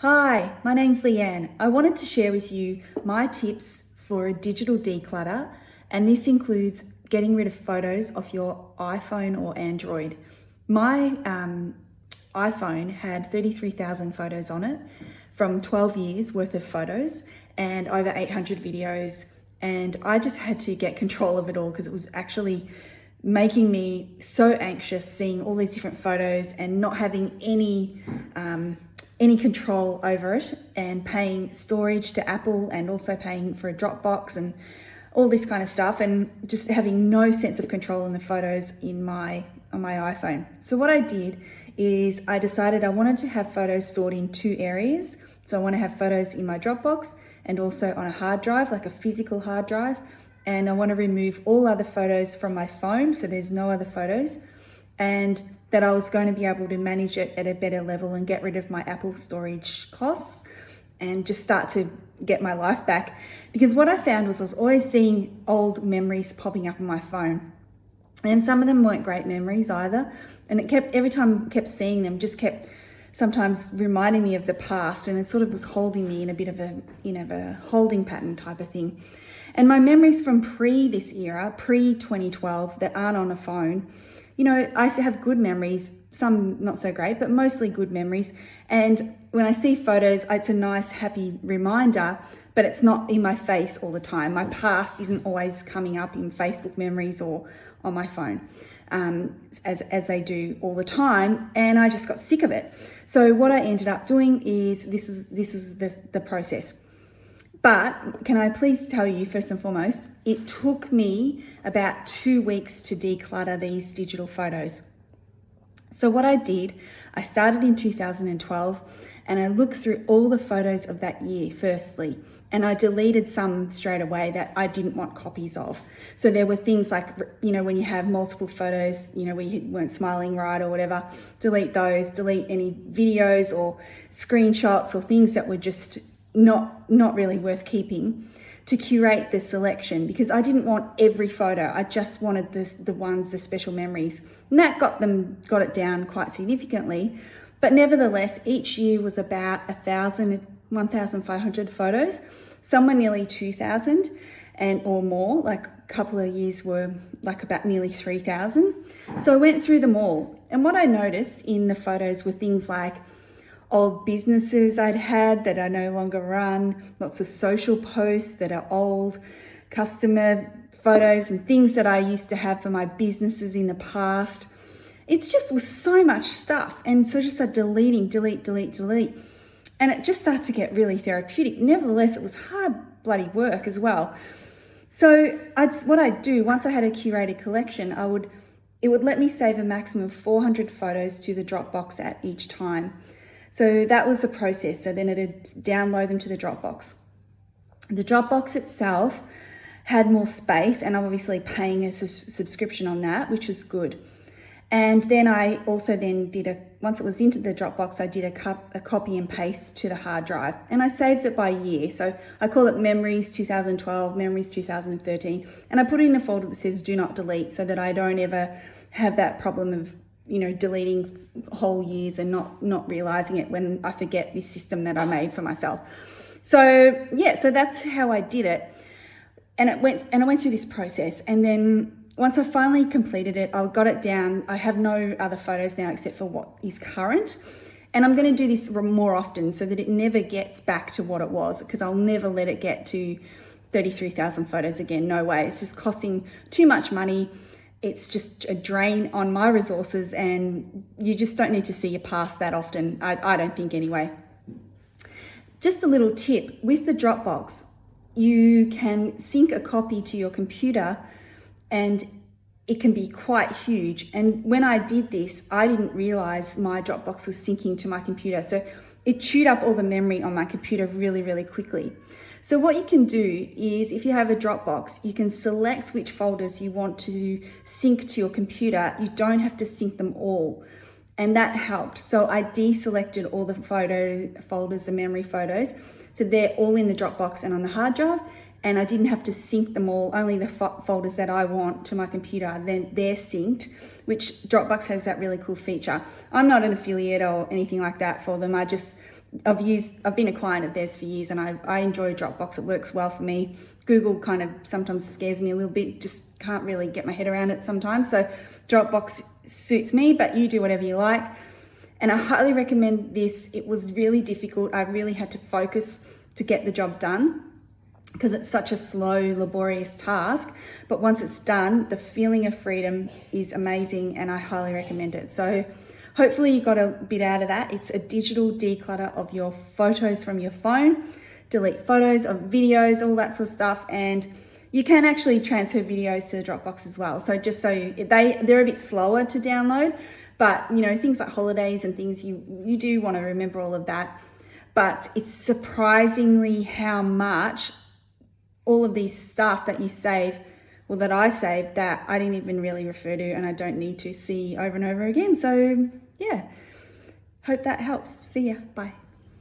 Hi, my name's Leanne. I wanted to share with you my tips for a digital declutter, and this includes getting rid of photos off your iPhone or Android. My iPhone had 33,000 photos on it from 12 years worth of photos and over 800 videos, and I just had to get control of it all because it was actually making me so anxious seeing all these different photos and not having any control over it, and paying storage to Apple and also paying for a Dropbox and all this kind of stuff, and just having no sense of control in the photos on my iPhone. So what I did is I decided I wanted to have photos stored in two areas. So I want to have photos in my Dropbox and also on a hard drive, like a physical hard drive. And I want to remove all other photos from my phone, so there's no other photos, and that I was going to be able to manage it at a better level and get rid of my Apple storage costs and just start to get my life back. Because what I found was I was always seeing old memories popping up on my phone, and some of them weren't great memories either. And every time I kept seeing them, just kept sometimes reminding me of the past, and it sort of was holding me in a bit of a holding pattern type of thing. And my memories from this era, pre-2012, that aren't on a phone, I have good memories, some not so great, but mostly good memories. And when I see photos, it's a nice, happy reminder, but it's not in my face all the time. My past isn't always coming up in Facebook memories or on my phone, as they do all the time. And I just got sick of it. So what I ended up doing is this was the process. But can I please tell you, first and foremost, it took me about 2 weeks to declutter these digital photos. So what I did, I started in 2012 and I looked through all the photos of that year firstly, and I deleted some straight away that I didn't want copies of. So there were things like, when you have multiple photos, where you weren't smiling right or whatever, delete those, delete any videos or screenshots or things that were just not really worth keeping, to curate the selection, because I didn't want every photo. I just wanted the special memories. And that got it down quite significantly. But nevertheless, each year was about 1,500 photos. Some were nearly 2,000 or more, like a couple of years were like about nearly 3,000. So I went through them all. And what I noticed in the photos were things like old businesses I'd had that I no longer run, lots of social posts that are old, customer photos and things that I used to have for my businesses in the past. It just was so much stuff. And so just started deleting, delete. And it just started to get really therapeutic. Nevertheless, it was hard bloody work as well. So what I'd do, once I had a curated collection, it would let me save a maximum of 400 photos to the Dropbox at each time. So that was the process. So then it'd download them to the Dropbox. The Dropbox itself had more space, and I'm obviously paying a subscription on that, which was good. And then I also once it was into the Dropbox, I did a copy and paste to the hard drive, and I saved it by year. So I call it Memories 2012, Memories 2013, and I put it in a folder that says Do Not Delete, so that I don't ever have that problem of deleting whole years and not realizing it when I forget this system that I made for myself. So that's how I did it. And I went through this process. And then once I finally completed it, I got it down. I have no other photos now except for what is current. And I'm going to do this more often so that it never gets back to what it was, because I'll never let it get to 33,000 photos again. No way. It's just costing too much money. It's just a drain on my resources, and you just don't need to see your past that often. I don't think anyway. Just a little tip, with the Dropbox, you can sync a copy to your computer, and it can be quite huge. And when I did this, I didn't realize my Dropbox was syncing to my computer. So it chewed up all the memory on my computer really, really quickly. So what you can do is, if you have a Dropbox, you can select which folders you want to sync to your computer. You don't have to sync them all. And that helped. So I deselected all the folders, the memory photos. So they're all in the Dropbox and on the hard drive. And I didn't have to sync them all, only the folders that I want to my computer, then they're synced, which Dropbox has that really cool feature. I'm not an affiliate or anything like that for them. I just I've been a client of theirs for years, and I enjoy Dropbox. It works well for me. Google kind of sometimes scares me a little bit, just can't really get my head around it sometimes. So Dropbox suits me, but you do whatever you like. And I highly recommend this. It was really difficult. I really had to focus to get the job done because it's such a slow, laborious task. But once it's done, the feeling of freedom is amazing, and I highly recommend it. So hopefully you got a bit out of that. It's a digital declutter of your photos from your phone. Delete photos of videos, all that sort of stuff. And you can actually transfer videos to Dropbox as well. So just so they're a bit slower to download, but things like holidays and things, you do want to remember all of that. But it's surprisingly how much all of these stuff that you save, that I saved, that I didn't even really refer to and I don't need to see over and over again. So yeah, hope that helps. See ya. Bye.